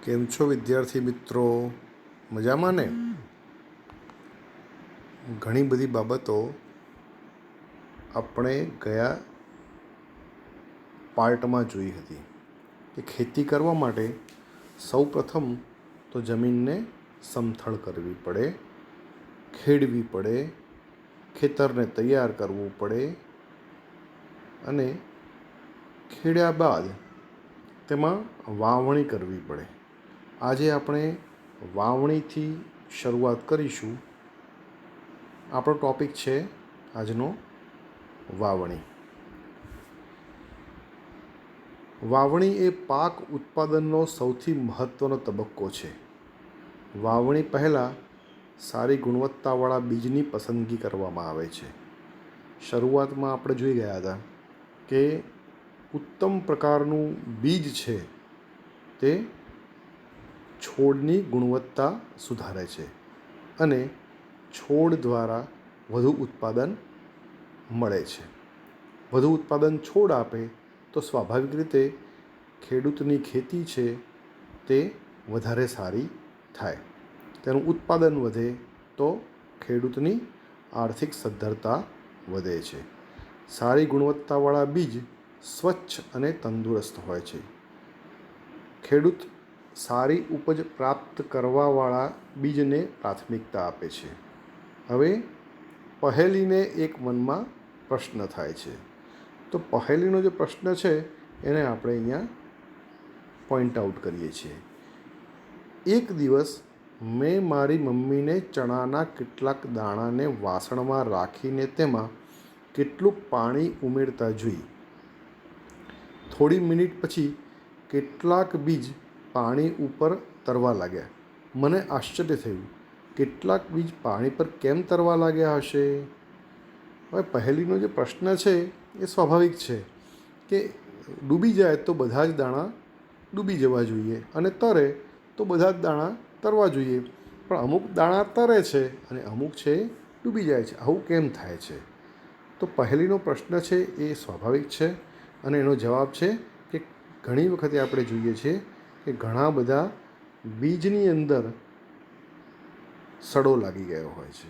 કેમ છો વિદ્યાર્થી મિત્રો? મજામાં ને? ઘણી બધી બાબતો આપણે ગયા પાર્ટમાં જોઈ હતી કે ખેતી કરવા માટે સૌ પ્રથમ તો જમીનને સમથળ કરવી પડે, ખેડવી પડે, ખેતરને તૈયાર કરવું પડે અને ખેડ્યા બાદ તેમાં વાવણી કરવી પડે. આજે આપણે વાવણીથી શરૂઆત કરીશું. આપણો ટૉપિક છે આજનો વાવણી. વાવણી એ પાક ઉત્પાદનનો સૌથી મહત્ત્વનો તબક્કો છે. વાવણી પહેલાં સારી ગુણવત્તાવાળા બીજની પસંદગી કરવામાં આવે છે. શરૂઆતમાં આપણે જોઈ ગયા હતા કે ઉત્તમ પ્રકારનું બીજ છે તે છોડની ગુણવત્તા સુધારે છે અને છોડ દ્વારા વધુ ઉત્પાદન મળે છે. વધુ ઉત્પાદન છોડ આપે તો સ્વાભાવિક રીતે ખેડૂતની ખેતી છે તે વધારે સારી થાય, તેનું ઉત્પાદન વધે તો ખેડૂતની આર્થિક સદ્ધરતા વધે છે. સારી ગુણવત્તાવાળા બીજ સ્વચ્છ અને તંદુરસ્ત હોય છે. ખેડૂત સારી ઉપજ પ્રાપ્ત કરવાવાળા બીજને પ્રાથમિકતા આપે છે. હવે પહેલીને એક મનમાં પ્રશ્ન થાય છે, તો પહેલીનો જે પ્રશ્ન છે એને આપણે અહીંયા પોઈન્ટ આઉટ કરીએ છીએ. એક દિવસ મેં મારી મમ્મીને ચણાના કેટલાક દાણાને વાસણમાં રાખીને તેમાં કેટલું પાણી ઉમેરતા જોઈ. થોડી મિનિટ પછી કેટલાક બીજ પાણી ઉપર તરવા લાગ્યા. મને આશ્ચર્ય થયું, કેટલાક બીજ પાણી પર કેમ તરવા લાગ્યા હશે? હવે પહેલીનો જે પ્રશ્ન છે એ સ્વાભાવિક છે કે ડૂબી જાય તો બધા જ દાણા ડૂબી જવા જોઈએ અને તરે તો બધા જ દાણા તરવા જોઈએ, પણ અમુક દાણા તરે છે અને અમુક છે ડૂબી જાય છે. આવું કેમ થાય છે? તો પહેલીનો પ્રશ્ન છે એ સ્વાભાવિક છે અને એનો જવાબ છે કે ઘણી વખતે આપણે જોઈએ છીએ કે ઘણા બધા બીજની અંદર સડો લાગી ગયો હોય છે,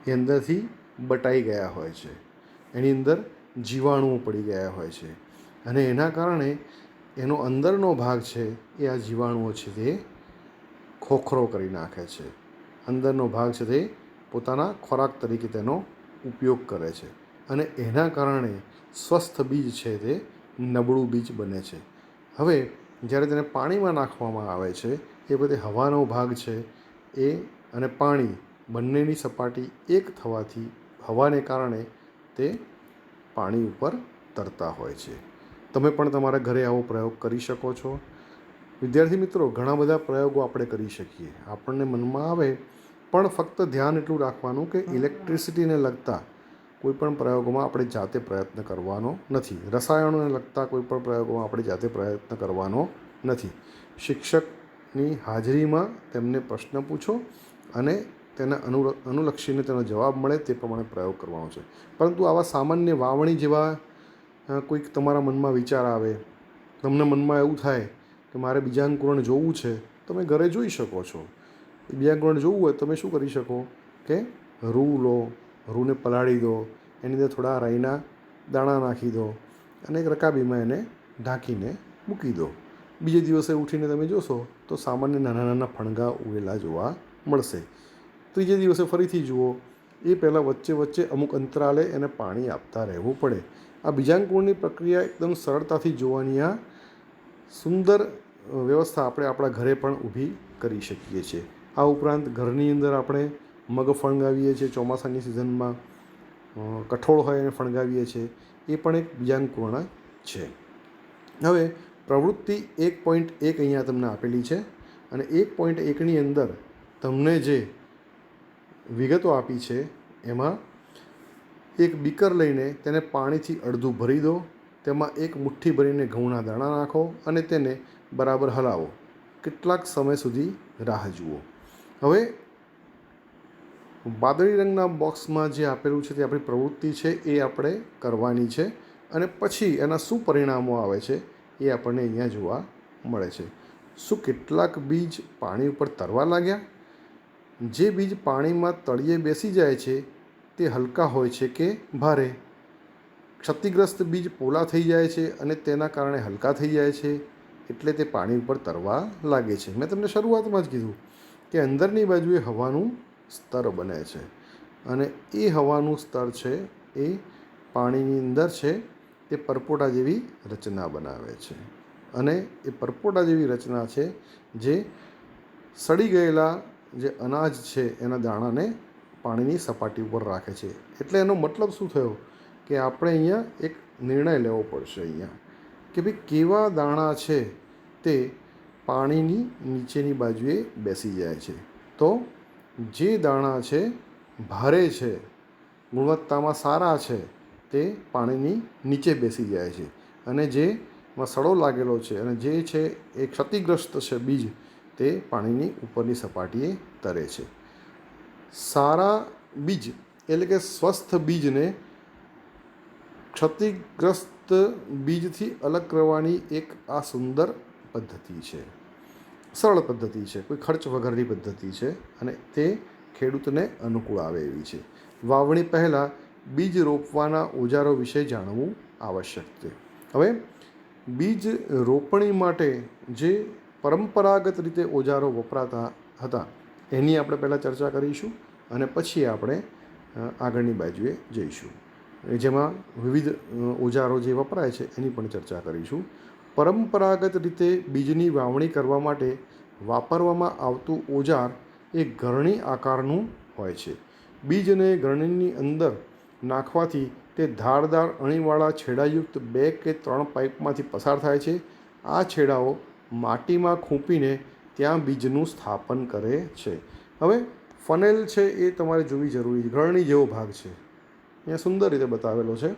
એ અંદરથી બટાઈ ગયા હોય છે, એની અંદર જીવાણુઓ પડી ગયા હોય છે અને એના કારણે એનો અંદરનો ભાગ છે એ આ જીવાણુઓ છે તે ખોખરો કરી નાખે છે. અંદરનો ભાગ છે તે પોતાના ખોરાક તરીકે તેનો ઉપયોગ કરે છે અને એના કારણે સ્વસ્થ બીજ છે તે નબળું બીજ બને છે. હવે જ્યારે તેને પાણીમાં નાખવામાં આવે છે એ બધે હવાનો ભાગ છે એ અને પાણી બંનેની સપાટી એક થવાથી હવાને કારણે તે પાણી ઉપર તરતા હોય છે. તમે પણ તમારા ઘરે આવો પ્રયોગ કરી શકો છો. વિદ્યાર્થી મિત્રો, ઘણા બધા પ્રયોગો આપણે કરી શકીએ. આપણને મનમાં આવે પણ ફક્ત ધ્યાન એટલું રાખવાનું કે ઇલેક્ટ્રિસિટીને લગતા કોઈપણ પ્રયોગોમાં આપણે જાતે પ્રયત્ન કરવાનો નથી. રસાયણોને લગતા કોઈપણ પ્રયોગોમાં આપણે જાતે પ્રયત્ન કરવાનો નથી. શિક્ષકની હાજરીમાં તેમને પ્રશ્ન પૂછો અને તેને અનુલક્ષીને તેનો જવાબ મળે તે પ્રમાણે પ્રયોગ કરવાનો છે. પરંતુ આવા સામાન્ય વાવણી જેવા કોઈક તમારા મનમાં વિચાર આવે, તમને મનમાં એવું થાય કે મારે બીજાંકુરણ જોવું છે, તમે ઘરે જોઈ શકો છો. બીજાંકુરણ જોવું હોય તમે શું કરી શકો કે રૂ લો, રૂને પલાળી દો, એની અંદર થોડા રાઈના દાણા નાખી દો અને એક રકાબીમાં એને ઢાંકીને મૂકી દો. બીજે દિવસે ઉઠીને તમે જોશો તો સામાન્ય નાના નાના ફણગા ઉગેલા જોવા મળશે. ત્રીજે દિવસે ફરીથી જુઓ, એ પહેલાં વચ્ચે વચ્ચે અમુક અંતરાલે એને પાણી આપતા રહેવું પડે. આ બીજાંકુરણની પ્રક્રિયા એકદમ સરળતાથી જોવાની આ સુંદર વ્યવસ્થા આપણે આપણા ઘરે પણ ઊભી કરી શકીએ છીએ. આ ઉપરાંત ઘરની અંદર આપણે મગ ફણગાવીએ છીએ ચોમાસાની સિઝનમાં, કઠોળ હોય એને ફણગાવીએ છીએ, એ પણ એક બીજાંકુરણ છે. હવે પ્રવૃત્તિ 1.1 અહીંયા તમને આપેલી છે અને 1.1ની અંદર તમને જે વિગતો આપી છે એમાં એક બીકર લઈને તેને પાણીથી અડધું ભરી દો, તેમાં એક મુઠ્ઠી ભરીને ઘઉંના દાણા નાખો અને તેને બરાબર હલાવો. કેટલાક સમય સુધી રાહ જુઓ. હવે વાદળી રંગના બોક્સમાં જે આપેલું છે તે આપણી પ્રવૃત્તિ છે એ આપણે કરવાની છે અને પછી એના શું પરિણામો આવે છે એ આપણને અહીંયા જોવા મળે છે. શું કેટલાક બીજ પાણી ઉપર તરવા લાગ્યા? જે બીજ પાણીમાં તળિયે બેસી જાય છે તે હલકા હોય છે કે ભારે? ક્ષતિગ્રસ્ત બીજ પોલા થઈ જાય છે અને તેના કારણે હલકા થઈ જાય છે, એટલે તે પાણી ઉપર તરવા લાગે છે. મેં તમને શરૂઆતમાં જ કીધું કે અંદરની બાજુએ હવાનું સ્તર બને છે અને એ હવાનું સ્તર છે એ પાણીની અંદર છે તે પરપોટા જેવી રચના બનાવે છે અને એ પરપોટા જેવી રચના છે જે સડી ગયેલા જે અનાજ છે એના દાણાને પાણીની સપાટી ઉપર રાખે છે. એટલે એનો મતલબ શું થયો કે આપણે અહીંયા એક નિર્ણય લેવો પડશે અહીંયા કે ભાઈ કેવા દાણા છે તે પાણીની નીચેની બાજુએ બેસી જાય છે. તો જે દાણા છે ભારે છે, ગુણવત્તામાં સારા છે, તે પાણીની નીચે બેસી જાય છે અને જેમાં સડો લાગેલો છે અને જે છે એ ક્ષતિગ્રસ્ત છે બીજ, તે પાણીની ઉપરની સપાટીએ તરે છે. સારા બીજ એટલે કે સ્વસ્થ બીજને ક્ષતિગ્રસ્ત બીજથી અલગ કરવાની એક આ સુંદર પદ્ધતિ છે. સરળ પદ્ધતિ છે, કોઈ ખર્ચ વગરની પદ્ધતિ છે અને તે ખેડૂતને અનુકૂળ આવે એવી છે. વાવણી પહેલાં બીજ રોપવાના ઓજારો વિશે જાણવું આવશ્યક છે. હવે બીજ રોપણી માટે જે પરંપરાગત રીતે ઓજારો વપરાતા હતા એની આપણે પહેલાં ચર્ચા કરીશું અને પછી આપણે આગળની બાજુએ જઈશું, જેમાં વિવિધ ઓજારો જે વપરાય છે એની પણ ચર્ચા કરીશું. પરંપરાગત રીતે બીજની વાવણી કરવા માટે વાપરવામાં આવતું ઓજાર એ ગરણી આકારનું હોય છે. બીજને ગરણીની અંદર નાખવાથી તે ધારદાર અણીવાળા છેડાયુક્ત 2 કે 3 પાઇપમાંથી પસાર થાય છે. આ છેડાઓ માટીમાં ખૂંપીને ત્યાં બીજનું સ્થાપન કરે છે. હવે ફનેલ છે એ તમારે જોવી જરૂરી છે. ગરણી જેવો ભાગ છે, અહીંયા સુંદર રીતે બતાવેલો છે,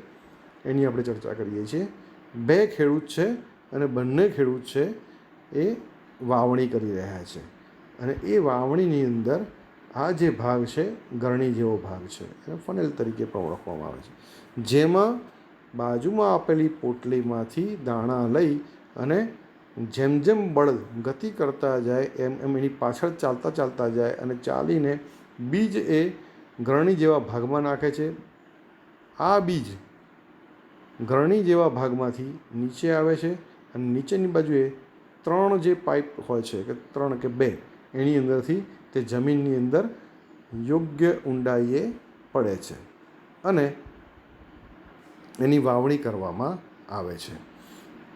એની આપણે ચર્ચા કરીએ છીએ. 2 ખેડૂત છે અને બંને ખેડૂત છે એ વાવણી કરી રહ્યા છે અને એ વાવણીની અંદર આ જે ભાગ છે ગરણી જેવો ભાગ છે, એને ફનેલ તરીકે પણ ઓળખવામાં આવે છે. જેમાં બાજુમાં આપેલી પોટલીમાંથી દાણા લઈ અને જેમ જેમ બળદ ગતિ કરતા જાય એમ એમ એની પાછળ ચાલતા ચાલતા જાય અને ચાલીને બીજ એ ગરણી જેવા ભાગમાં નાખે છે. આ બીજ ગરણી જેવા ભાગમાંથી નીચે આવે છે અને નીચેની બાજુએ 3 જે પાઇપ હોય છે કે 3 કે 2 એની અંદરથી તે જમીનની અંદર યોગ્ય ઊંડાઈએ પડે છે અને એની વાવણી કરવામાં આવે છે.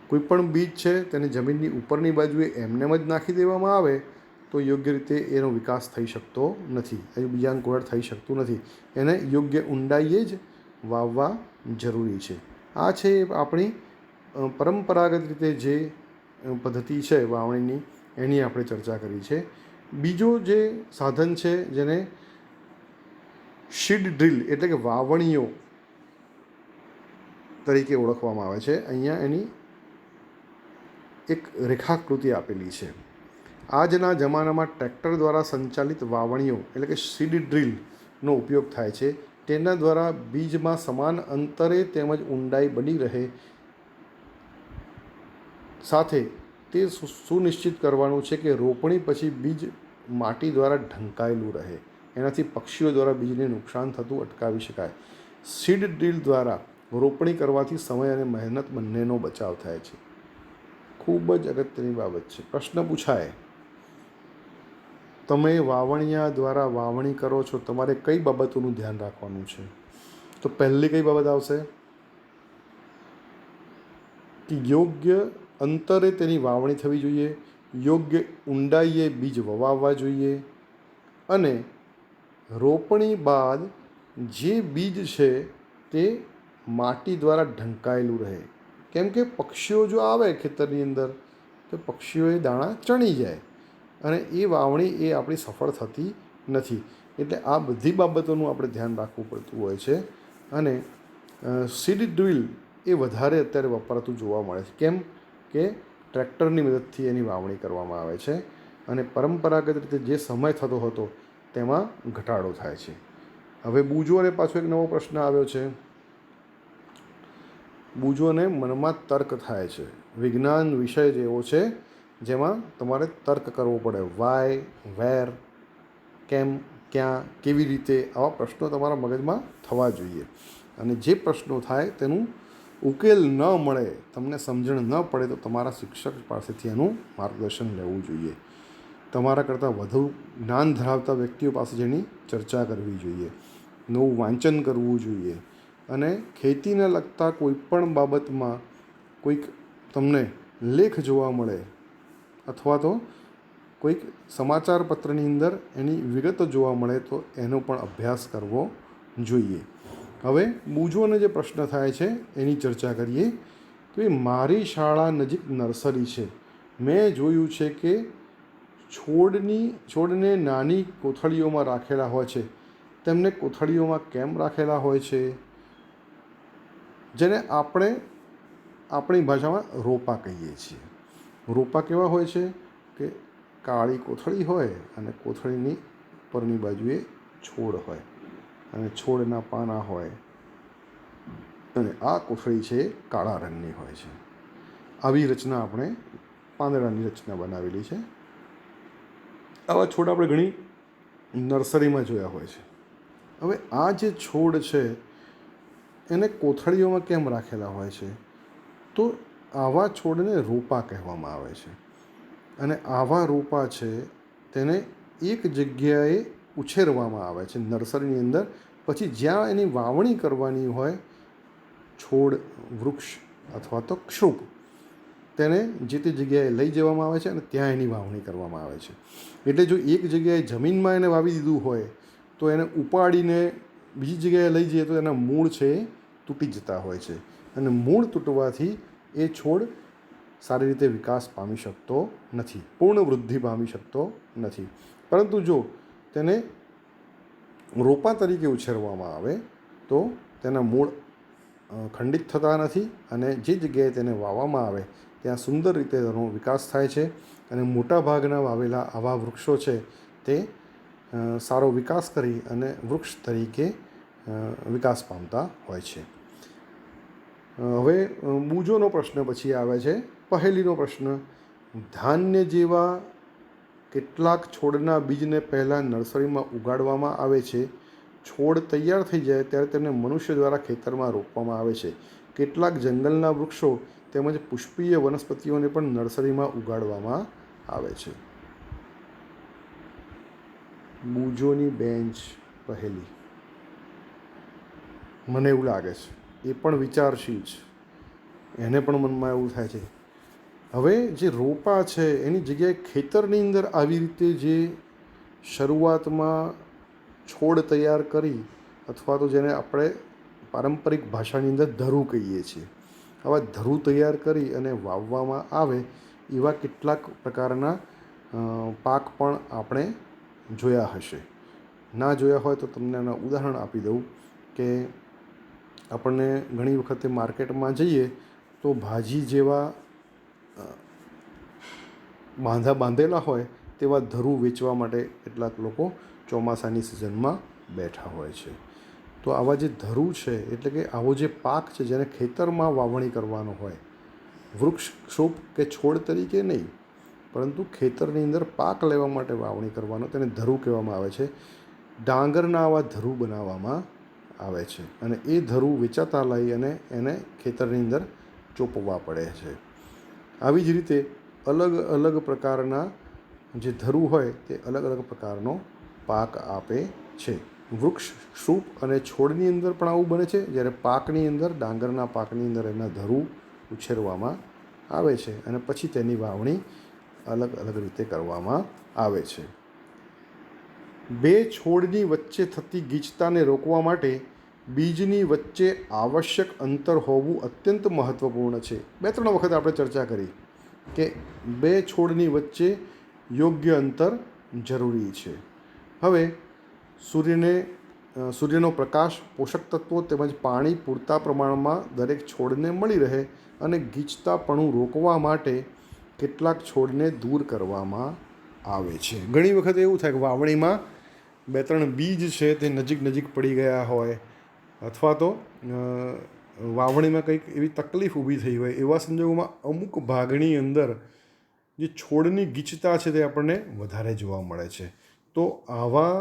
કોઈ પણ બીજ છે તેને જમીનની ઉપરની બાજુએ એમનેમ જ નાખી દેવામાં આવે તો યોગ્ય રીતે એનો વિકાસ થઈ શકતો નથી, એ બીજાંકુરણ થઈ શકતું નથી. એને યોગ્ય ઊંડાઈએ જ વાવવા જરૂરી છે. આ છે આપણી પરંપરાગત રીતે જે પદ્ધતિ છે વાવણીની, એની આપણે ચર્ચા કરી છે. બીજો જે સાધન છે જેને સીડ ડ્રીલ એટલે કે વાવણીઓ તરીકે ઓળખવામાં આવે છે, અહીંયા એની એક રેખાકૃતિ આપેલી છે. આજના જમાનામાં ટ્રેક્ટર દ્વારા સંચાલિત વાવણીઓ એટલે કે સીડ ડ્રીલનો ઉપયોગ થાય છે. તેના દ્વારા બીજમાં સમાન અંતરે તેમજ ઊંડાઈ બની રહે સાથે તે સુનિશ્ચિત કરવાનું છે કે રોપણી પછી બીજ માટી દ્વારા ઢંકાયેલું રહે, એનાથી પક્ષીઓ દ્વારા બીજને નુકસાન થતું અટકાવી શકાય. સીડ ડ્રીલ દ્વારા રોપણી કરવાથી સમય અને મહેનત બંનેનો બચાવ થાય છે. ખૂબ જ અગત્યની બાબત છે. પ્રશ્ન પૂછાય, તમે વાવણીયા દ્વારા વાવણી કરો છો, તમારે કઈ બાબતોનું ધ્યાન રાખવાનું છે? તો પહેલી કઈ બાબત આવશે કે યોગ્ય અંતરે તેની વાવણી થવી જોઈએ, યોગ્ય ઊંડાઈએ બીજ વવાવવા જોઈએ અને રોપણી બાદ જે બીજ છે તે માટી દ્વારા ઢંકાયેલું રહે. કેમ કે પક્ષીઓ જો આવે ખેતરની અંદર તો પક્ષીઓએ દાણા ચણી જાય અને એ વાવણી એ આપણી સફળ થતી નથી. એટલે આ બધી બાબતોનું આપણે ધ્યાન રાખવું પડતું હોય છે અને સીડ ડ્રીલ એ વધારે અત્યારે વપરાતું જોવા મળે છે. કેમ કે ટ્રેક્ટરની મદદથી એની વાવણી કરવામાં આવે છે અને પરંપરાગત રીતે જે સમય થતો હતો તેમાં ઘટાડો થાય છે. હવે બૂજોને પાછો એક નવો પ્રશ્ન આવ્યો છે. બૂજોને મનમાં તર્ક થાય છે. વિજ્ઞાન વિષય જેવો છે જેમાં તમારે તર્ક કરવો પડે. વાય, વેર, કેમ, ક્યાં, કેવી રીતે, આવા પ્રશ્નો તમારા મગજમાં થવા જોઈએ. અને જે પ્રશ્નો થાય તેનું ઉકેલ ન મળે, તમને સમજણ ન પડે, તો તમારા શિક્ષક પાસેથી એનું માર્ગદર્શન લેવું જોઈએ. તમારા કરતાં વધુ જ્ઞાન ધરાવતા વ્યક્તિઓ પાસે જેની ચર્ચા કરવી જોઈએ, નવું વાંચન કરવું જોઈએ. અને ખેતીને લગતા કોઈપણ બાબતમાં કોઈક તમને લેખ જોવા મળે અથવા તો કોઈક સમાચાર પત્રની અંદર એની વિગતો જોવા મળે તો એનો પણ અભ્યાસ કરવો જોઈએ. હવે મૂંઝવણનો જે પ્રશ્ન થાય છે એની ચર્ચા કરીએ. તો એ મારી શાળા નજીક નર્સરી છે. મેં જોયું છે કે છોડને નાની કોથળીઓમાં રાખેલા હોય છે. તેમને કોથળીઓમાં કેમ રાખેલા હોય છે? જેને આપણે આપણી ભાષામાં રોપા કહીએ છીએ. રોપા કેવા હોય છે કે કાળી કોથળી હોય અને કોથળીની ઉપરની બાજુએ છોડ હોય અને છોડના પાના હોય અને આ કોથળી છે કાળા રંગની હોય છે. આવી રચના આપણે પાંદડાની રચના બનાવેલી છે. આવા છોડ આપણે ઘણી નર્સરીમાં જોયા હોય છે. હવે આ જે છોડ છે એને કોથળીઓમાં કેમ રાખેલા હોય છે? તો આવા છોડને રોપા કહેવામાં આવે છે. અને આવા રોપા છે તેને એક જગ્યાએ ઉછેરવામાં આવે છે નર્સરીની અંદર. પછી જ્યાં એની વાવણી કરવાની હોય, છોડ, વૃક્ષ અથવા તો ક્ષુપ, તેને જે તે જગ્યાએ લઈ જવામાં આવે છે અને ત્યાં એની વાવણી કરવામાં આવે છે. એટલે જો એક જગ્યાએ જમીનમાં એને વાવી દીધું હોય તો એને ઉપાડીને બીજી જગ્યાએ લઈ જઈએ તો એના મૂળ છે એ તૂટી જતા હોય છે. અને મૂળ તૂટવાથી એ છોડ સારી રીતે વિકાસ પામી શકતો નથી, પૂર્ણ વૃદ્ધિ પામી શકતો નથી. પરંતુ જો તેને રોપા તરીકે ઉછેરવામાં આવે તો તેના મૂળ ખંડિત થતા નથી અને જે જગ્યાએ તેને વાવવામાં આવે ત્યાં સુંદર રીતે તેનો વિકાસ થાય છે. અને મોટા ભાગના વાવેલા આવા વૃક્ષો છે તે સારો વિકાસ કરી અને વૃક્ષ તરીકે વિકાસ પામતા હોય છે. હવે મૂંઝોનો પ્રશ્ન પછી આવે છે. પહેલીનો પ્રશ્ન: ધાન્ય જેવા કેટલાક છોડના બીજને પહેલાં નર્સરીમાં ઉગાડવામાં આવે છે. છોડ તૈયાર થઈ જાય ત્યારે તેમને મનુષ્ય દ્વારા ખેતરમાં રોપવામાં આવે છે. કેટલાક જંગલના વૃક્ષો તેમજ પુષ્પીય વનસ્પતિઓને પણ નર્સરીમાં ઉગાડવામાં આવે છે. મૂંઝોની બેન્ચ પહેલી. મને એવું લાગે છે એ પણ વિચારશીલ છે, એને પણ મનમાં એવું થાય છે. હવે જે રોપા છે એની જગ્યાએ ખેતરની અંદર આવી રીતે જે શરૂઆતમાં છોડ તૈયાર કરી, અથવા તો જેને આપણે પારંપરિક ભાષાની અંદર ધરું કહીએ છીએ, આવા ધરું તૈયાર કરી અને વાવવામાં આવે એવા કેટલાક પ્રકારના પાક પણ આપણે જોયા હશે. ના જોયા હોય તો તમને એના ઉદાહરણ આપી દઉં કે આપણને ઘણી વખતે માર્કેટમાં જઈએ તો ભાજી જેવા બાંધેલા હોય તેવા ધરું વેચવા માટે કેટલાક લોકો ચોમાસાની સિઝનમાં બેઠા હોય છે. તો આવા જે ધરું છે, એટલે કે આવો જે પાક છે જેને ખેતરમાં વાવણી કરવાનો હોય, વૃક્ષ, ક્ષુપ કે છોડ તરીકે નહીં, પરંતુ ખેતરની અંદર પાક લેવા માટે વાવણી કરવાનો, તેને ધરું કહેવામાં આવે છે. ડાંગરના આવા ધરું બનાવવામાં આવે છે અને એ ધરું વેચાતા લઈ અને એને ખેતરની અંદર ચોપવા પડે છે. આવી જ રીતે અલગ અલગ પ્રકારના જે ધરું હોય તે અલગ અલગ પ્રકારનો પાક આપે છે. વૃક્ષ, ક્ષુપ અને છોડની અંદર પણ આવું બને છે, જ્યારે પાકની અંદર, ડાંગરના પાકની અંદર એના ધરું ઉછેરવામાં આવે છે અને પછી તેની વાવણી અલગ અલગ રીતે કરવામાં આવે છે. બે છોડની વચ્ચે થતી ગીચતાને રોકવા માટે બીજની વચ્ચે આવશ્યક અંતર હોવું અત્યંત મહત્ત્વપૂર્ણ છે. 2-3 વખત આપણે ચર્ચા કરી કે બે છોડની વચ્ચે યોગ્ય અંતર જરૂરી છે. હવે સૂર્યનો પ્રકાશ, પોષક તત્વો તેમજ પાણી પૂરતા પ્રમાણમાં દરેક છોડને મળી રહે અને ગીચતાપણું રોકવા માટે કેટલાક છોડને દૂર કરવામાં આવે છે. ઘણી વખત એવું થાય કે વાવણીમાં 2-3 બીજ છે તે નજીક પડી ગયા હોય, અથવા તો વાવણીમાં કંઈક એવી તકલીફ ઊભી થઈ હોય, એવા સંજોગોમાં અમુક ભાગની અંદર જે છોડની ગીચતા છે તે આપણને વધારે જોવા મળે છે. તો આવા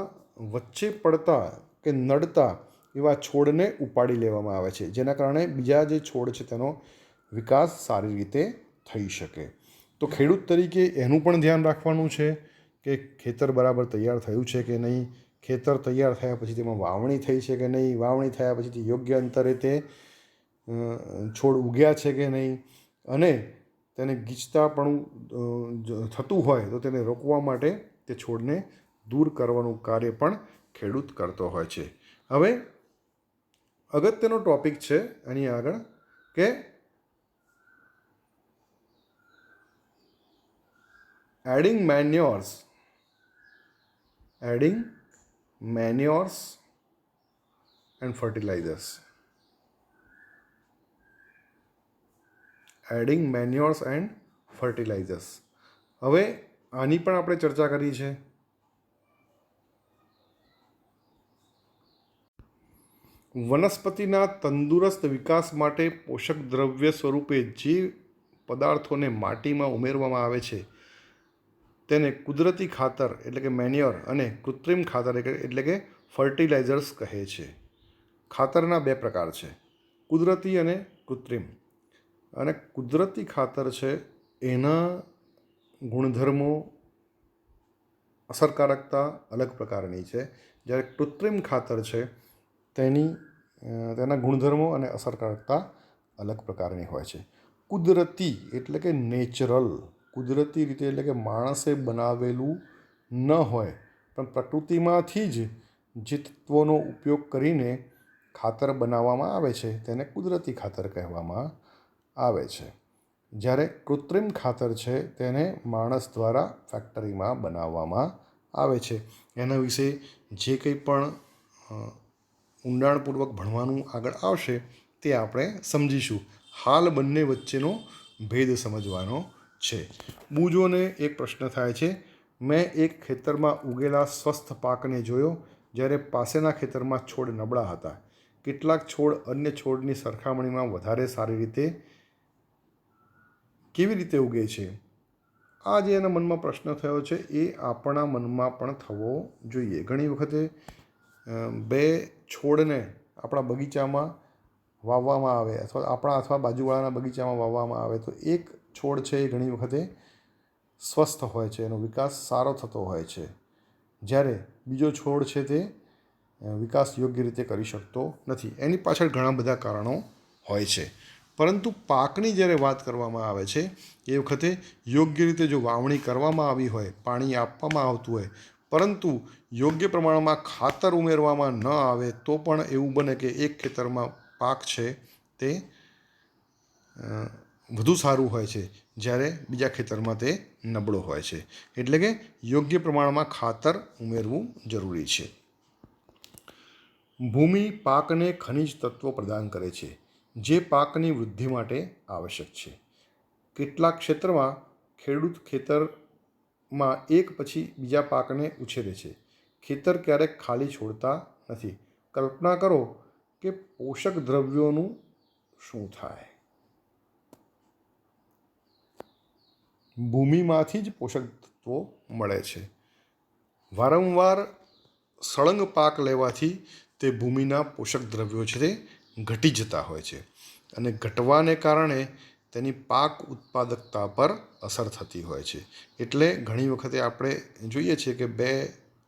વચ્ચે પડતા કે નડતા એવા છોડને ઉપાડી લેવામાં આવે છે, જેના કારણે બીજા જે છોડ છે તેનો વિકાસ સારી રીતે થઈ શકે. તો ખેડૂત તરીકે એનું પણ ધ્યાન રાખવાનું છે કે ખેતર બરાબર તૈયાર થયું છે કે નહીં, ખેતર તૈયાર થયા પછી તેમાં વાવણી થઈ છે કે નહીં, વાવણી થયા પછીથી યોગ્ય અંતરે તે છોડ ઉગ્યા છે કે નહીં, અને તેને ગીચતાપણું થતું હોય તો તેને રોકવા માટે તે છોડને દૂર કરવાનું કાર્ય પણ ખેડૂત કરતો હોય છે. હવે અગત્યનો ટૉપિક છે એની આગળ કે adding manures and fertilisers. Adding manures and fertilisers. હવે આની પણ આપણે ચર્ચા કરી છે. વનસ્પતિના તંદુરસ્ત વિકાસ માટે પોષક દ્રવ્ય સ્વરૂપે જે પદાર્થોને માટીમાં ઉમેરવામાં આવે છે તેને કુદરતી ખાતર એટલે કે મેન્યોર અને કૃત્રિમ ખાતર એટલે કે ફર્ટિલાઇઝર્સ કહે છે. ખાતરના બે પ્રકાર છે, કુદરતી અને કૃત્રિમ. અને કુદરતી ખાતર છે એના ગુણધર્મો, અસરકારકતા અલગ પ્રકારની છે, જ્યારે કૃત્રિમ ખાતર છે તેના ગુણધર્મો અને અસરકારકતા અલગ પ્રકારની હોય છે. કુદરતી એટલે કે નેચરલ, કુદરતી રીતે એટલે કે માણસે બનાવેલું ન હોય પણ પ્રકૃતિમાંથી જ જે તત્વોનો ઉપયોગ કરીને ખાતર બનાવવામાં આવે છે તેને કુદરતી ખાતર કહેવામાં આવે છે. જ્યારે કૃત્રિમ ખાતર છે તેને માણસ દ્વારા ફેક્ટરીમાં બનાવવામાં આવે છે. એના વિશે જે કંઈ પણ ઊંડાણપૂર્વક ભણવાનું આગળ આવશે તે આપણે સમજીશું. હાલ બંને વચ્ચેનો ભેદ સમજવાનો છે. બુજોને એક પ્રશ્ન થાય છે, મેં એક ખેતરમાં ઉગેલા સ્વસ્થ પાકને જોયો જ્યારે પાસેના ખેતરમાં છોડ નબળા હતા. કેટલાક છોડ અન્ય છોડની સરખામણીમાં વધારે સારી રીતે કેવી રીતે ઉગે છે? આ જે એના મનમાં પ્રશ્ન થયો છે એ આપણા મનમાં પણ થવો જોઈએ. ઘણી વખતે બે છોડને આપણા બગીચામાં વાવવામાં આવે અથવા બાજુવાળાના બગીચામાં વાવવામાં આવે તો એક છોડ છે એ ઘણી વખતે સ્વસ્થ હોય છે, એનો વિકાસ સારો થતો હોય છે, જ્યારે બીજો છોડ છે તે વિકાસ યોગ્ય રીતે કરી શકતો નથી. એની પાછળ ઘણા બધા કારણો હોય છે. પરંતુ પાકની જ્યારે વાત કરવામાં આવે છે એ વખતે યોગ્ય રીતે જો વાવણી કરવામાં આવી હોય, પાણી આપવામાં આવતું હોય, પરંતુ યોગ્ય પ્રમાણમાં ખાતર ઉમેરવામાં ન આવે તો પણ એવું બને કે એક ખેતરમાં પાક છે તે વધુ સારું હોય છે, જ્યારે બીજા ખેતરમાં તે નબળો હોય છે. એટલે કે યોગ્ય પ્રમાણમાં ખાતર ઉમેરવું જરૂરી છે. ભૂમિ પાકને ખનિજ તત્વો પ્રદાન કરે છે જે પાકની વૃદ્ધિ માટે આવશ્યક છે. કેટલાક ક્ષેત્રમાં ખેડૂત ખેતરમાં એક પછી બીજા પાકને ઉછેરે છે. ખેતર ક્યારેક ખાલી છોડતા નથી. કલ્પના કરો કે પોષક દ્રવ્યોનું શું થાય. ભૂમિમાંથી જ પોષક તત્વો મળે છે. વારંવાર સળંગ પાક લેવાથી તે ભૂમિના પોષક દ્રવ્યો છે તે ઘટી જતા હોય છે, અને ઘટવાને કારણે તેની પાક ઉત્પાદકતા પર અસર થતી હોય છે. એટલે ઘણી વખતે આપણે જોઈએ છીએ કે બે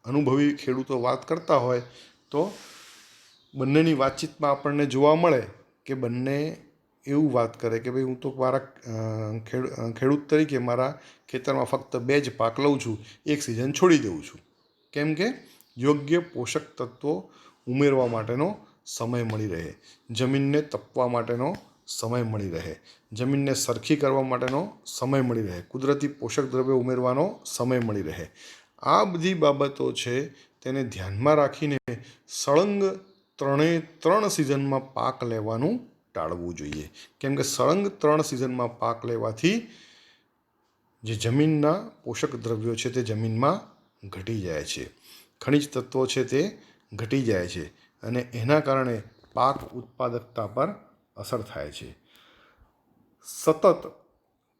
અનુભવી ખેડૂતો વાત કરતા હોય તો બંનેની વાતચીતમાં આપણને જોવા મળે કે બંને એવું વાત કરે કે ભાઈ હું તો મારા ખેડૂત તરીકે મારા ખેતરમાં ફક્ત 2 જ પાક લઉં છું, એક સિઝન છોડી દઉં છું. કેમ કે યોગ્ય પોષક તત્વો ઉમેરવા માટેનો સમય મળી રહે, જમીનને તપવા માટેનો સમય મળી રહે, જમીનને સરખી કરવા માટેનો સમય મળી રહે, કુદરતી પોષક દ્રવ્યો ઉમેરવાનો સમય મળી રહે. આ બધી બાબતો છે તેને ધ્યાનમાં રાખીને સળંગ 3 સિઝનમાં પાક લેવાનું ટાળવું જોઈએ. કેમ કે સળંગ 3 સિઝનમાં પાક લેવાથી જે જમીનના પોષક દ્રવ્યો છે તે જમીનમાં ઘટી જાય છે, ખનિજ તત્વો છે તે ઘટી જાય છે, અને એના કારણે પાક ઉત્પાદકતા પર અસર થાય છે. સતત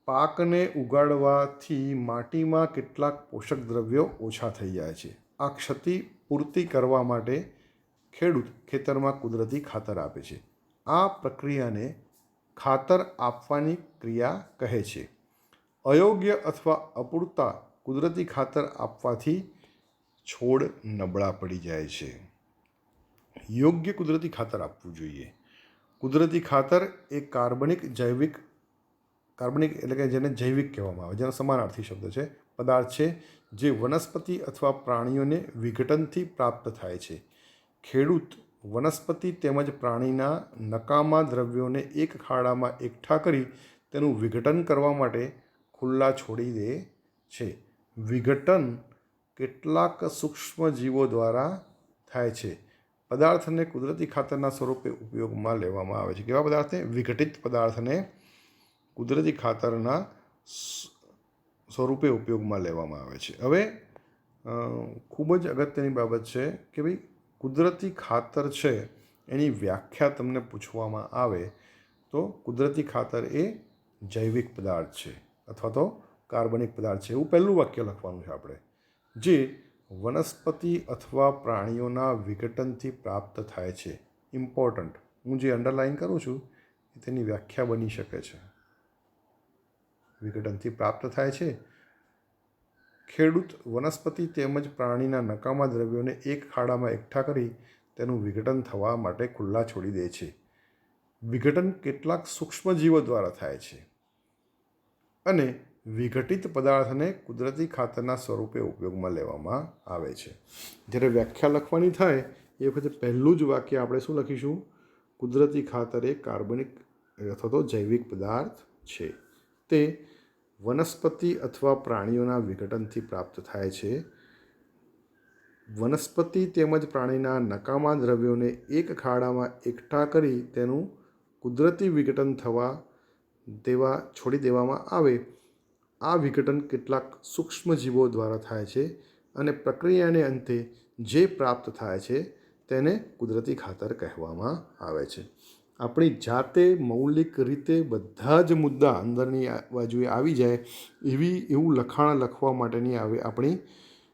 પાકને ઉગાડવાથી માટીમાં કેટલાક પોષક દ્રવ્યો ઓછા થઈ જાય છે. આ ક્ષતિ પૂર્તિ કરવા માટે ખેડૂત ખેતરમાં કુદરતી ખાતર આપે છે. આ પ્રક્રિયાને ખાતર આપવાની ક્રિયા કહે છે. અયોગ્ય અથવા અપૂરતા કુદરતી ખાતર આપવાથી છોડ નબળા પડી જાય છે. યોગ્ય કુદરતી ખાતર આપવું જોઈએ. કુદરતી ખાતર એ કાર્બનિક એટલે કે જેને જૈવિક કહેવામાં આવે, જેનો સમાનાર્થી શબ્દ છે, પદાર્થ છે જે વનસ્પતિ અથવા પ્રાણીઓને વિઘટનથી પ્રાપ્ત થાય છે. ખેડૂત વનસ્પતિ તેમજ પ્રાણીના નકામા દ્રવ્યોને એક ખાડામાં એકઠા કરી તેનું વિઘટન કરવા માટે ખુલ્લા છોડી દે છે. વિઘટન કેટલાક સૂક્ષ્મજીવો દ્વારા થાય છે. પદાર્થને કુદરતી ખાતરના સ્વરૂપે ઉપયોગમાં લેવામાં આવે છે. કેવા પદાર્થને? વિઘટિત પદાર્થને કુદરતી ખાતરના સ્વરૂપે ઉપયોગમાં લેવામાં આવે છે. હવે ખૂબ જ અગત્યની બાબત છે કે ભાઈ કુદરતી ખાતર છે એની વ્યાખ્યા તમને પૂછવામાં આવે તો કુદરતી ખાતર એ જૈવિક પદાર્થ છે અથવા તો કાર્બનિક પદાર્થ છે, એવું પહેલું વાક્ય લખવાનું છે આપણે, જે વનસ્પતિ અથવા પ્રાણીઓના વિઘટનથી પ્રાપ્ત થાય છે. ઇમ્પોર્ટન્ટ, હું જે અંડરલાઇન કરું છું એ તેની વ્યાખ્યા બની શકે છે. વિઘટનથી પ્રાપ્ત થાય છે. ખેડૂત વનસ્પતિ તેમજ પ્રાણીના નકામા દ્રવ્યોને એક ખાડામાં એકઠા કરી તેનું વિઘટન થવા માટે ખુલ્લા છોડી દે છે. વિઘટન કેટલાક સૂક્ષ્મજીવો દ્વારા થાય છે અને વિઘટિત પદાર્થને કુદરતી ખાતરના સ્વરૂપે ઉપયોગમાં લેવામાં આવે છે. જ્યારે વ્યાખ્યા લખવાની થાય એ વખતે પહેલું જ વાક્ય આપણે શું લખીશું? કુદરતી ખાતર એ કાર્બનિક અથવા તો જૈવિક પદાર્થ છે. તે વનસ્પતિ અથવા પ્રાણીઓના વિઘટનથી પ્રાપ્ત થાય છે. વનસ્પતિ તેમજ પ્રાણીના નકામા દ્રવ્યોને એક ખાડામાં એકઠા કરી તેનું કુદરતી વિઘટન છોડી દેવામાં આવે. આ વિઘટન કેટલાક સૂક્ષ્મજીવો દ્વારા થાય છે અને પ્રક્રિયાને અંતે જે પ્રાપ્ત થાય છે તેને કુદરતી ખાતર કહેવામાં આવે છે. આપણી જાતે મૌલિક રીતે બધા જ મુદ્દા અંદરની બાજુએ આવી જાય એવું લખાણ લખવા માટેની આપણી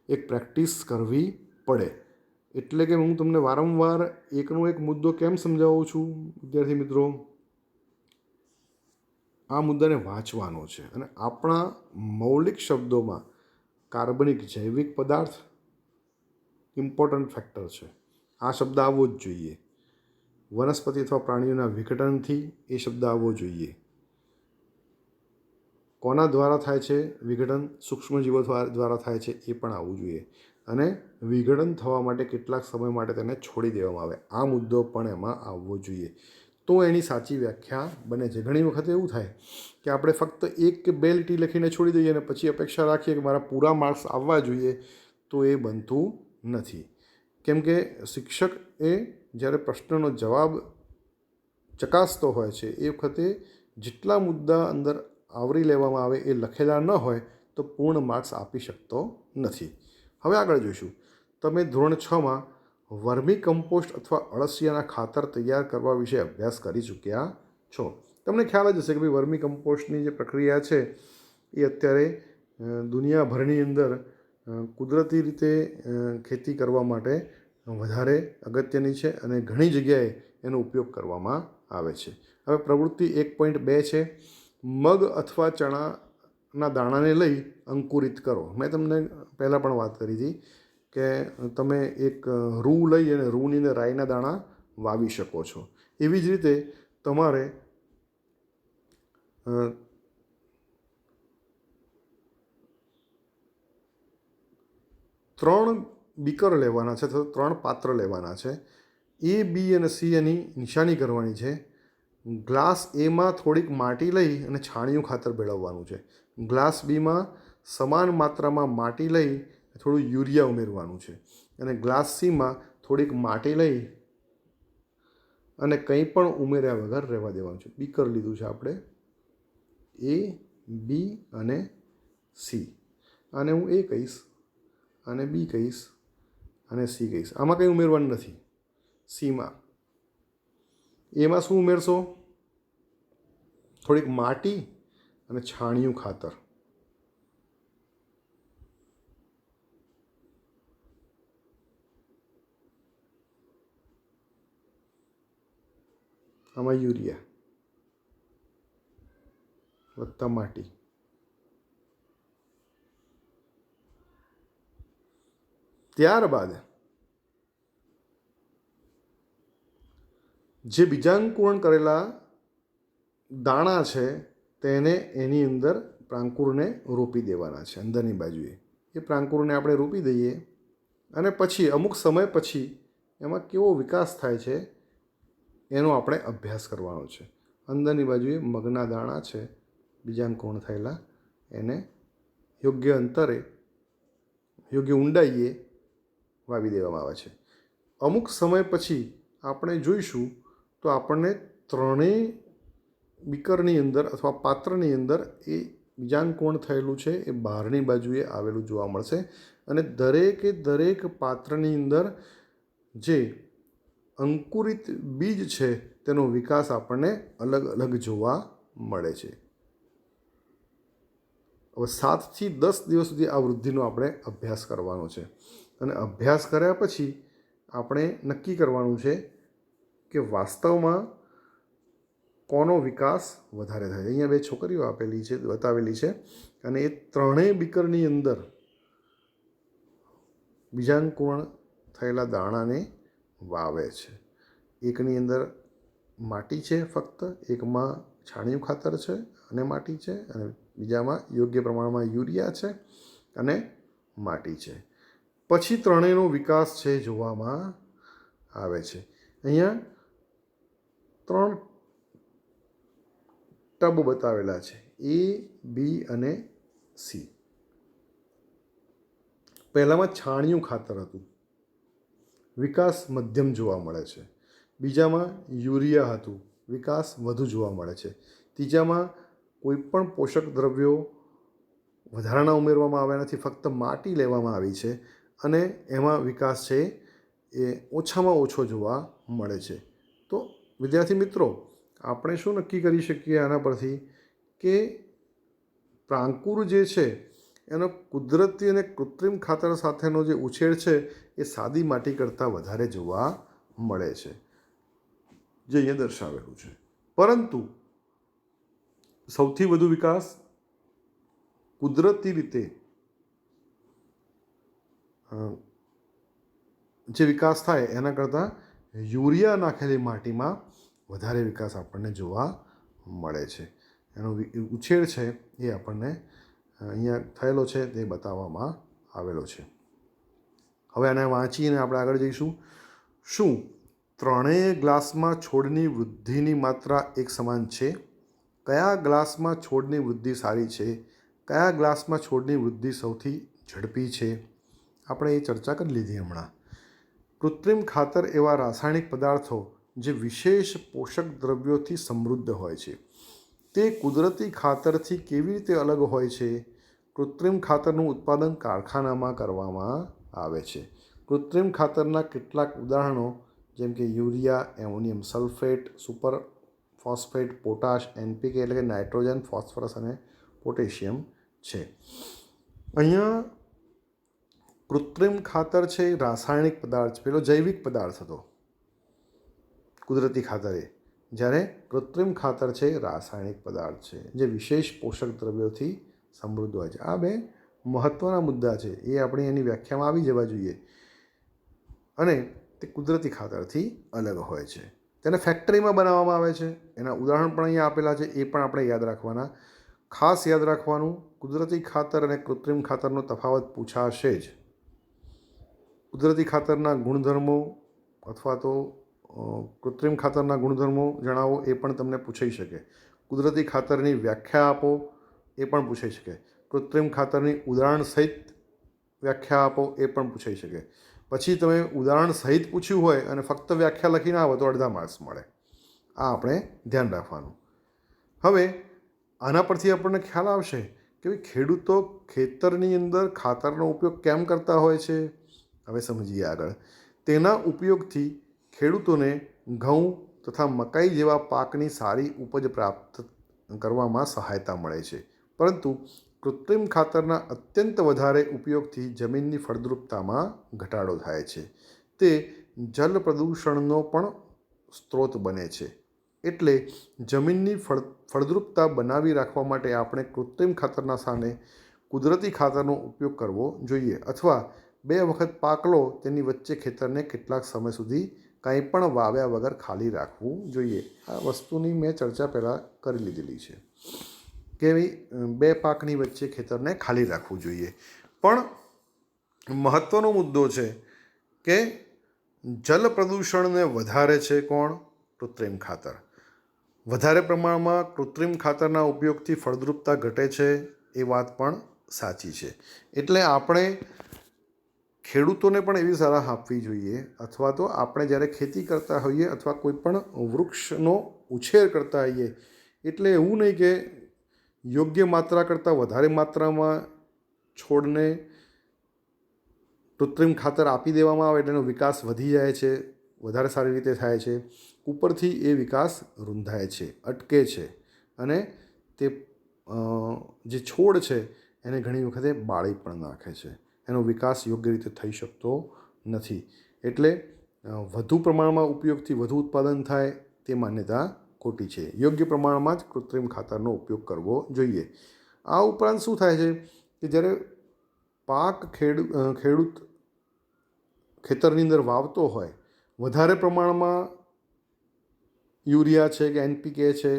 એક પ્રેક્ટિસ કરવી પડે. એટલે કે હું તમને વારંવાર એકનો એક મુદ્દો કેમ સમજાવું છું વિદ્યાર્થી મિત્રો? આ મુદ્દાને વાંચવાનો છે અને આપણા મૌલિક શબ્દોમાં કાર્બનિક જૈવિક પદાર્થ ઇમ્પોર્ટન્ટ ફેક્ટર છે. આ શબ્દ આવવો જ જોઈએ. વનસ્પતિ અથવા પ્રાણીઓના વિઘટનથી એ શબ્દ આવવો જોઈએ. કોના દ્વારા થાય છે વિઘટન? સૂક્ષ્મજીવો દ્વારા થાય છે, એ પણ આવવું જોઈએ. અને વિઘટન થવા માટે કેટલાક સમય માટે તેને છોડી દેવામાં આવે, આ મુદ્દો પણ એમાં આવવો જોઈએ. તો એની સાચી વ્યાખ્યા બને છે. ઘણી વખત એવું થાય કે આપણે ફક્ત એક કે બે લીટી લખીને છોડી દઈએ અને પછી અપેક્ષા રાખીએ કે મારા પૂરા માર્ક્સ આવવા જોઈએ, તો એ બનતું નથી. કેમ કે શિક્ષક એ જ્યારે પ્રશ્નનો જવાબ ચકાસતો હોય છે એ વખતે જેટલા મુદ્દા અંદર આવરી લેવામાં આવે એ લખેલા ન હોય તો પૂર્ણ માર્ક્સ આપી શકતો નથી. હવે આગળ જોઈશું. તમે ધોરણ 6માં વર્મી કમ્પોસ્ટ અથવા અળસિયાના ખાતર તૈયાર કરવા વિશે અભ્યાસ કરી ચૂક્યા છો. તમને ખ્યાલ જ હશે કે ભાઈ વર્મી કમ્પોસ્ટની જે પ્રક્રિયા છે એ અત્યારે દુનિયાભરની અંદર કુદરતી રીતે ખેતી કરવા માટે વધારે અગત્યની છે અને ઘણી જગ્યાએ એનો ઉપયોગ કરવામાં આવે છે. હવે પ્રવૃત્તિ 1.2 છે. મગ અથવા ચણાના દાણાને લઈ અંકુરિત કરો. મેં તમને પહેલાં પણ વાત કરી હતી કે તમે એક રૂ લઈ અને રૂની અંદર રાઈના દાણા વાવી શકો છો. એવી જ રીતે તમારે 3 બીકર લેવાના છે અથવા 3 પાત્ર લેવાના છે. A, B અને C એની નિશાની કરવાની છે. ગ્લાસ એમાં થોડીક માટી લઈ અને છાણિયું ખાતર ભેળવવાનું છે. ગ્લાસ બીમાં સમાન માત્રામાં માટી લઈ થોડું યુરિયા ઉમેરવાનું છે અને ગ્લાસ સીમાં થોડીક માટી લઈ અને કંઈ પણ ઉમેર્યા વગર રહેવા દેવાનું છે. બીકર લીધું છે આપણે, A, B અને C. આને હું A કહીશ અને B કહીશ અને C કહીશ. આમાં કંઈ ઉમેરવાનું નથી. સીમાં એમાં શું ઉમેરશો? થોડીક માટી અને છાણિયું ખાતર. આમાં યુરિયા વત્તા માટી. ત્યારબાદ જે બીજાંકુરણ કરેલા દાણા છે તેને એની અંદર પ્રાંકુરને રોપી દેવાના છે અંદરની બાજુએ. એ પ્રાંકુરને આપણે રોપી દઈએ અને પછી અમુક સમય પછી એમાં કેવો વિકાસ થાય છે એનો આપણે અભ્યાસ કરવાનો છે. અંદરની બાજુએ મગના દાણા છે બીજાંકુરણ થયેલા, એને યોગ્ય અંતરે યોગ્ય ઊંડાઈએ વાવી દેવામાં આવે છે. અમુક સમય પછી આપણે જોઈશું તો આપણને ત્રણેય બીકરની અંદર અથવા પાત્રની અંદર એ બીજાંકુરણ થયેલું છે એ બહારની બાજુએ આવેલું જોવા મળશે. અને દરેકે દરેક પાત્રની અંદર જે અંકુરિત બીજ છે તેનો વિકાસ આપણને અલગ અલગ જોવા મળે છે. હવે 7થી 10 દિવસ સુધી આ વૃદ્ધિનો આપણે અભ્યાસ કરવાનો છે. અને અભ્યાસ કર્યા પછી આપણે નક્કી કરવાનું છે કે વાસ્તવમાં કોનો વિકાસ વધારે થાય. અહીંયા 2 છોકરીઓ આપેલી છે, બતાવેલી છે, અને એ ત્રણેય બીકરની અંદર બીજાંકુરણ થયેલા દાણાને વાવે છે. એકની અંદર માટી છે ફક્ત, એકમાં છાણિયું ખાતર છે અને માટી છે, અને બીજામાં યોગ્ય પ્રમાણમાં યુરિયા છે અને માટી છે. પછી ત્રણેયનો વિકાસ છે જોવામાં આવે છે. અહીંયા 3 ટબ બતાવેલા છે, A, B અને C. પહેલામાં છાણિયું ખાતર હતું, વિકાસ મધ્યમ જોવા મળે છે. બીજામાં યુરિયા હતું, વિકાસ વધુ જોવા મળે છે. ત્રીજામાં કોઈ પણ પોષક દ્રવ્યો વધારાના ઉમેરવામાં આવ્યા નથી, ફક્ત માટી લેવામાં આવી છે અને એમાં વિકાસ છે એ ઓછામાં ઓછો જોવા મળે છે. તો વિદ્યાર્થી મિત્રો, આપણે શું નક્કી કરી શકીએ આના પરથી કે પ્રાંકુર જે છે એનો કુદરતી અને કૃત્રિમ ખાતર સાથેનો જે ઉછેર છે એ સાદી માટી કરતાં વધારે જોવા મળે છે, જે અહીંયા દર્શાવેલું છે. પરંતુ સૌથી વધુ વિકાસ કુદરતી રીતે જે વિકાસ થાય એના કરતાં યુરિયા નાખેલી માટીમાં વધારે વિકાસ આપણને જોવા મળે છે. એનો ઉછેર છે એ આપણને અહીંયા થયેલો છે તે બતાવવામાં આવેલો છે. હવે આને વાંચીને આપણે આગળ જઈશું. શું ત્રણેય ગ્લાસમાં છોડની વૃદ્ધિની માત્રા એક સમાન છે? કયા ગ્લાસમાં છોડની વૃદ્ધિ સારી છે? કયા ગ્લાસમાં છોડની વૃદ્ધિ સૌથી ઝડપી છે? આપણે એ ચર્ચા કરી લીધી હમણાં. કૃત્રિમ ખાતર એવા રાસાયણિક પદાર્થો જે વિશેષ પોષક દ્રવ્યોથી સમૃદ્ધ હોય છે, તે કુદરતી ખાતરથી કેવી રીતે અલગ હોય છે? કૃત્રિમ ખાતરનું ઉત્પાદન કારખાનામાં કરવામાં આવે છે. કૃત્રિમ ખાતરના કેટલાક ઉદાહરણો જેમ કે urea, ammonium sulphate, super phosphate, potash, NPK એટલે કે નાઇટ્રોજન, ફોસ્ફરસ અને પોટેશિયમ છે. અહીંયા કૃત્રિમ ખાતર છે એ રાસાયણિક પદાર્થ, પેલો જૈવિક પદાર્થ હતો કુદરતી ખાતર એ, જ્યારે કૃત્રિમ ખાતર છે એ રાસાયણિક પદાર્થ છે જે વિશેષ પોષક દ્રવ્યોથી સમૃદ્ધ હોય છે. આ 2 મહત્ત્વના મુદ્દા છે, એ આપણે એની વ્યાખ્યામાં આવી જવા જોઈએ. અને તે કુદરતી ખાતરથી અલગ હોય છે. તેને ફેક્ટરીમાં બનાવવામાં આવે છે. એના ઉદાહરણ પણ અહીંયા આપેલા છે, એ પણ આપણે યાદ રાખવાના. ખાસ યાદ રાખવાનું, કુદરતી ખાતર અને કૃત્રિમ ખાતરનો તફાવત પૂછાશે જ. કુદરતી ખાતરના ગુણધર્મો અથવા તો કૃત્રિમ ખાતરના ગુણધર્મો જણાવો એ પણ તમને પૂછાઈ શકે. કુદરતી ખાતરની વ્યાખ્યા આપો એ પણ પૂછાઈ શકે. કૃત્રિમ ખાતરની ઉદાહરણ સહિત વ્યાખ્યા આપો એ પણ પૂછાઈ શકે. પછી તમે ઉદાહરણ સહિત પૂછ્યું હોય અને ફક્ત વ્યાખ્યા લખીને આવો તો અડધા માર્ક્સ મળે. આ આપણે ધ્યાન રાખવાનું. હવે આના પરથી આપણને ખ્યાલ આવશે કે ખેડૂતો ખેતરની અંદર ખાતરનો ઉપયોગ કેમ કરતા હોય છે. હવે સમજીએ આગળ. તેના ઉપયોગથી ખેડૂતોને ઘઉં તથા મકાઈ જેવા પાકની સારી ઉપજ પ્રાપ્ત કરવામાં સહાયતા મળે છે. પરંતુ કૃત્રિમ ખાતરના અત્યંત વધારે ઉપયોગથી જમીનની ફળદ્રુપતામાં ઘટાડો થાય છે. તે જલ પ્રદૂષણનો પણ સ્ત્રોત બને છે. એટલે જમીનની ફળદ્રુપતા બનાવી રાખવા માટે આપણે કૃત્રિમ ખાતરના સ્થાને કુદરતી ખાતરનો ઉપયોગ કરવો જોઈએ, અથવા 2 વખત પાક લો તેની વચ્ચે ખેતરને કેટલાક સમય સુધી કંઈ પણ વાવ્યા વગર ખાલી રાખવું જોઈએ. આ વસ્તુની મેં ચર્ચા પહેલાં કરી લીધેલી છે કે 2 પાકની વચ્ચે ખેતરને ખાલી રાખવું જોઈએ. પણ મહત્ત્વનો મુદ્દો છે કે જલ પ્રદૂષણને વધારે છે કોણ? કૃત્રિમ ખાતર. વધારે પ્રમાણમાં કૃત્રિમ ખાતરના ઉપયોગથી ફળદ્રુપતા ઘટે છે એ વાત પણ સાચી છે. એટલે આપણે ખેડૂતોને પણ એવી સલાહ આપવી જોઈએ, અથવા તો આપણે જ્યારે ખેતી કરતા હોઈએ અથવા કોઈ પણ વૃક્ષનો ઉછેર કરતા હોઈએ, એટલે એવું નહીં કે યોગ્ય માત્રા કરતાં વધારે માત્રામાં છોડને કૃત્રિમ ખાતર આપી દેવામાં આવે એટલે એનો વિકાસ વધી જાય છે, વધારે સારી રીતે થાય છે. ઉપરથી એ વિકાસ રૂંધાય છે, અટકે છે, અને તે જે છોડ છે એને ઘણી વખતે બાળી પણ નાખે છે. એનો વિકાસ યોગ્ય રીતે થઈ શકતો નથી. એટલે વધુ પ્રમાણમાં ઉપયોગથી વધુ ઉત્પાદન થાય તે માન્યતા ખોટી છે. યોગ્ય પ્રમાણમાં જ કૃત્રિમ ખાતરનો ઉપયોગ કરવો જોઈએ. આ ઉપરાંત શું થાય છે કે જ્યારે પાક ખેડૂત ખેતરની અંદર વાવતો હોય, વધારે પ્રમાણમાં યુરિયા છે કે NPK છે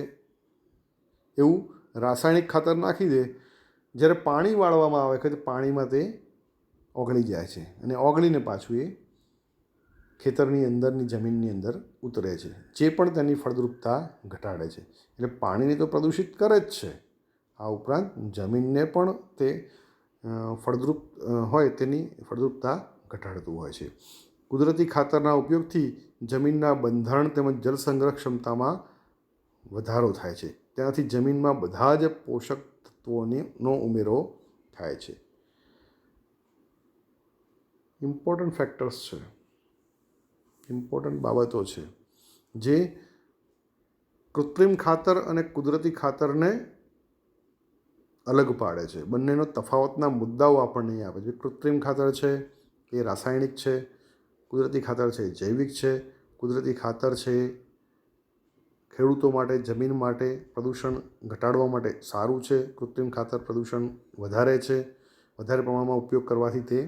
એવું રાસાયણિક ખાતર નાખી દે, જ્યારે પાણી વાળવામાં આવે કે પાણીમાં તે ઓગળી જાય છે, અને ઓગળીને પાછું એ ખેતરની અંદરની જમીનની અંદર ઉતરે છે, જે પણ તેની ફળદ્રુપતા ઘટાડે છે. એટલે પાણીને તો પ્રદૂષિત કરે જ છે, આ ઉપરાંત જમીનને પણ તે ફળદ્રુપ હોય તેની ફળદ્રુપતા ઘટાડતું હોય છે. કુદરતી ખાતરના ઉપયોગથી જમીનના બંધારણ તેમજ જળ સંગ્રહ ક્ષમતામાં વધારો થાય છે. તેનાથી જમીનમાં બધા જ પોષક તત્વોનો ઉમેરો થાય છે. ઇમ્પોર્ટન્ટ ફેક્ટર્સ છે, ઇમ્પોર્ટન્ટ બાબતો છે જે કૃત્રિમ ખાતર અને કુદરતી ખાતરને અલગ પાડે છે. બંનેનો તફાવતના મુદ્દાઓ આપણને અહીં આપે છે. કૃત્રિમ ખાતર છે એ રાસાયણિક છે, કુદરતી ખાતર છે એ જૈવિક છે. કુદરતી ખાતર છે ખેડૂતો માટે, જમીન માટે, પ્રદૂષણ ઘટાડવા માટે સારું છે. કૃત્રિમ ખાતર પ્રદૂષણ વધારે છે. વધારે પ્રમાણમાં ઉપયોગ કરવાથી તે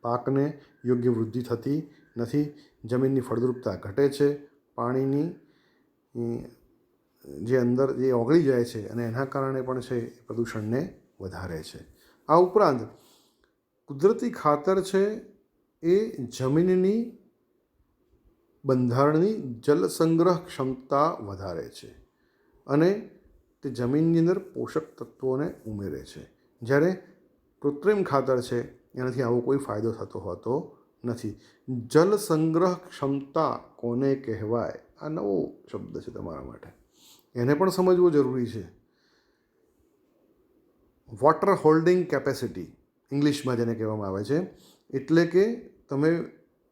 પાકને યોગ્ય વૃદ્ધિ થતી નથી, જમીનની ફળદ્રુપતા ઘટે છે, પાણીની જે અંદર જે ઓગળી જાય છે અને એના કારણે પણ છે એ પ્રદૂષણને વધારે છે. આ ઉપરાંત કુદરતી ખાતર છે એ જમીનની બંધારણની જલ સંગ્રહ ક્ષમતા વધારે છે અને તે જમીનની અંદર પોષક તત્વોને ઉમેરે છે, જ્યારે કૃત્રિમ ખાતર છે એનાથી આવો કોઈ ફાયદો થતો હોતો નથી. જલ સંગ્રહ ક્ષમતા કોને કહેવાય? આ નવો શબ્દ છે તમારા માટે, એને પણ સમજવો જરૂરી છે. વોટર હોલ્ડિંગ કેપેસિટી ઇંગ્લિશમાં જેને કહેવામાં આવે છે. એટલે કે તમે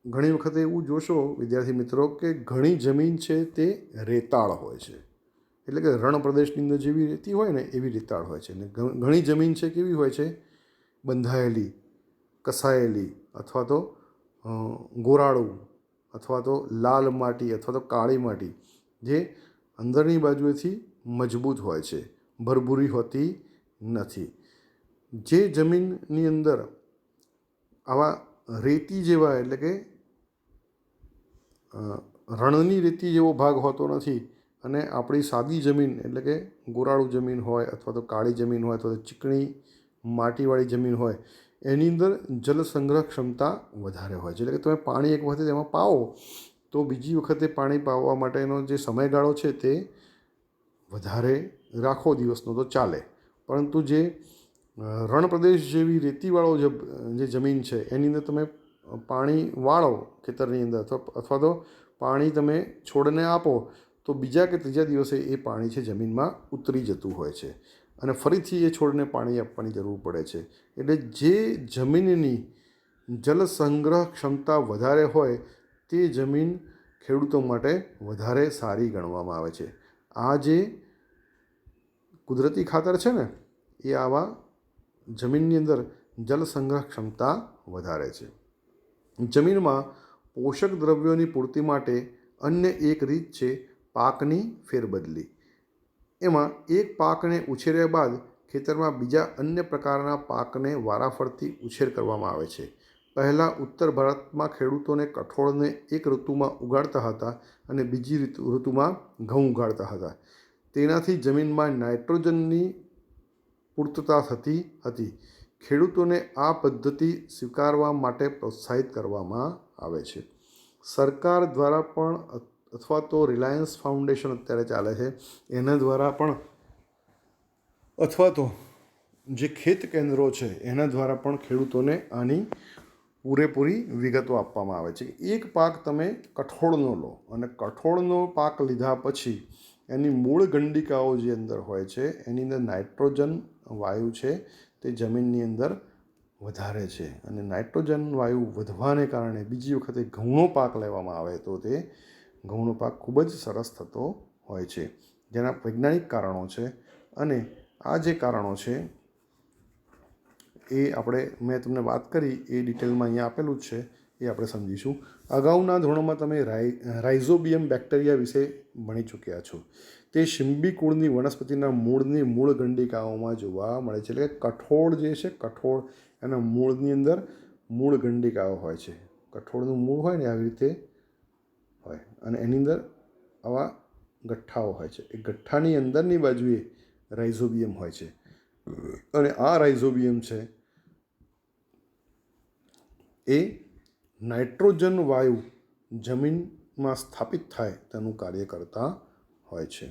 ઘણી વખતે એવું જોશો વિદ્યાર્થી મિત્રો કે ઘણી જમીન છે તે રેતાળ હોય છે, એટલે કે રણ પ્રદેશની અંદર જેવી રેતી હોય ને એવી રેતાળ હોય છે. અને ઘણી જમીન છે કેવી હોય છે? બંધાયેલી, કસાયેલી, અથવા તો ગોરાળું, અથવા તો લાલ માટી, અથવા તો કાળી માટી, જે અંદરની બાજુએથી મજબૂત હોય છે, ભરભૂરી હોતી નથી. જે જમીનની અંદર આવા રેતી જેવા, એટલે કે રણની રેતી જેવો ભાગ હોતો નથી, અને આપણી સાદી જમીન એટલે કે ગોરાળું જમીન હોય, અથવા તો કાળી જમીન હોય, અથવા તો ચીકણી માટીવાળી જમીન હોય, એની અંદર જલ સંગ્રહ ક્ષમતા વધારે હોય છે. એટલે કે તમે પાણી એક વખતે તેમાં પાવો તો બીજી વખતે પાણી પાવા માટેનો જે સમયગાળો છે તે વધારે રાખો દિવસનો તો ચાલે. પરંતુ જે રણ પ્રદેશ જેવી રેતીવાળો જે જમીન છે એની અંદર તમે પાણી વાળો ખેતરની અંદર, અથવા તો પાણી તમે છોડને આપો તો બીજા કે ત્રીજા દિવસે એ પાણી છે જમીનમાં ઉતરી જતું હોય છે, અને ફરીથી એ છોડને પાણી આપવાની જરૂર પડે છે. એટલે જે જમીનની જલ સંગ્રહ ક્ષમતા વધારે હોય તે જમીન ખેડૂતો માટે વધારે સારી ગણવામાં આવે છે. આ જે કુદરતી ખાતર છે ને એ આવા જમીનની અંદર જલ સંગ્રહ ક્ષમતા વધારે છે. જમીનમાં પોષક દ્રવ્યોની પૂર્તિ માટે અન્ય એક રીત છે પાકની ફેરબદલી. એમાં એક પાકને ઉછેર્યા બાદ ખેતરમાં બીજા અન્ય પ્રકારના પાકને વારાફરતી ઉછેર કરવામાં આવે છે. પહેલાં ઉત્તર ભારતમાં ખેડૂતોને કઠોળને એક ઋતુમાં ઉગાડતા હતા અને બીજી ઋતુમાં ઘઉં ઉગાડતા હતા. તેનાથી જમીનમાં નાઇટ્રોજનની પૂર્તતા થતી હતી. ખેડૂતોને આ પદ્ધતિ સ્વીકારવા માટે પ્રોત્સાહિત કરવામાં આવે છે. સરકાર દ્વારા પણ અથવા તો રિલાયન્સ ફાઉન્ડેશન અત્યારે ચાલે છે એના દ્વારા પણ અથવા તો જે ખેત કેન્દ્રો છે એના દ્વારા પણ ખેડૂતોને આની પૂરેપૂરી વિગતો આપવામાં આવે છે. એક પાક તમે કઠોળનો લો અને કઠોળનો પાક લીધા પછી એની મૂળ ગંડિકાઓ જે અંદર હોય છે એની અંદર નાઇટ્રોજન વાયુ છે તે જમીનની અંદર વધારે છે અને નાઇટ્રોજન વાયુ વધવાને કારણે બીજી વખતે ઘઉંનો પાક લેવામાં આવે તો તે ઘઉંનો પાક ખૂબ જ સરસ થતો હોય છે. જેના વૈજ્ઞાનિક કારણો છે અને આ જે કારણો છે એ મેં તમને વાત કરી એ ડિટેલમાં અહીંયા આપેલું જ છે, એ આપણે સમજીશું. અગાઉના ધોરણોમાં તમે રાઇઝોબિયમ બેક્ટેરિયા વિશે ભણી ચૂક્યા છો. તે શિંબી કુળની વનસ્પતિના મૂળની મૂળ ગંડિકાઓમાં જોવા મળે છે. એટલે કે કઠોળ જે છે, કઠોળ એના મૂળની અંદર મૂળ ગંડિકાઓ હોય છે. કઠોળનું મૂળ હોય ને આવી રીતે હોય અને એની અંદર આવા ગઠ્ઠાઓ હોય છે. એ ગઠ્ઠાની અંદરની બાજુએ રાઇઝોબિયમ હોય છે અને આ રાઇઝોબિયમ છે એ નાઇટ્રોજન વાયુ જમીનમાં સ્થાપિત થાય તેનું કાર્ય કરતા હોય છે.